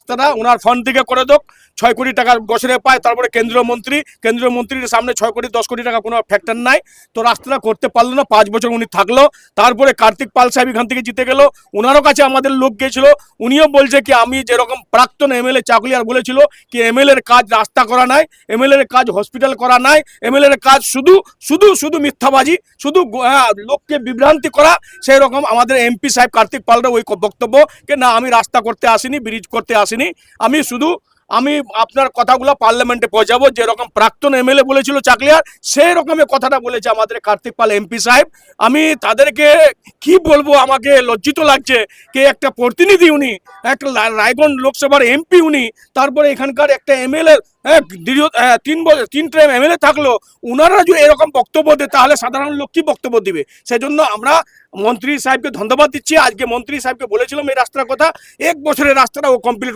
রাস্তাটা ওনার ফান্ড থেকে করে দোক। 6 কোটি টাকা বছরে পায়, তারপরে কেন্দ্রীয় মন্ত্রীর সামনে 6 কোটি 10 কোটি টাকা কোনো ফ্যাক্টর নাই। তো রাস্তাটা করতে পারলো না, 5 বছর উনি থাকলো। তারপরে কার্তিক পাল সাহেব এখান থেকে জিতে গেল, ওনারও কাছে আমাদের লোক গেছিল, উনিও বলছে কি আমি যেরকম প্রাক্তন এমএলএ চাকুলিয়ার বলেছিল কি এমএলএর কাজ রাস্তা করা নাই, এমএলএর কাজ হসপিটাল করা নাই, এমএলএর কাজ শুধু শুধু শুধু মিথ্যাবাজি, শুধু লোককে বিভ্রান্তি করা। সেই রকম আমাদের এমপি সাহেব কার্তিক পালরা ওই বক্তব্য যে না আমি রাস্তা করতে আসিনি, ব্রিজ করতে আসিনি, আমি আপনার কথাগুলো পার্লামেন্টে পৌঁছাবো। যেরকম প্রাক্তন এমএলএ বলেছিল চাকলিয়ার, সেই রকমের কথাটা বলেছে আমাদের কার্তিক পাল এমপি সাহেব। আমি তাদেরকে কি বলবো, আমাকে লজ্জিত লাগছে কে একটা প্রতিনিধি উনি, একটা রায়গঞ্জ লোকসভার এমপি উনি, তারপরে এখানকার একটা এমএলএ, দীর্ঘ 3 টাইম এমএলএ থাকলো, ওনারা যদি এরকম বক্তব্য দেয় তাহলে সাধারণ লোক কি বক্তব্য দিবে? সেজন্য আমরা মন্ত্রী সাহেবকে ধন্যবাদ দিচ্ছি। আজকে মন্ত্রী সাহেবকে বলেছিলাম এই রাস্তার কথা, 1 বছরের রাস্তাটা ও কমপ্লিট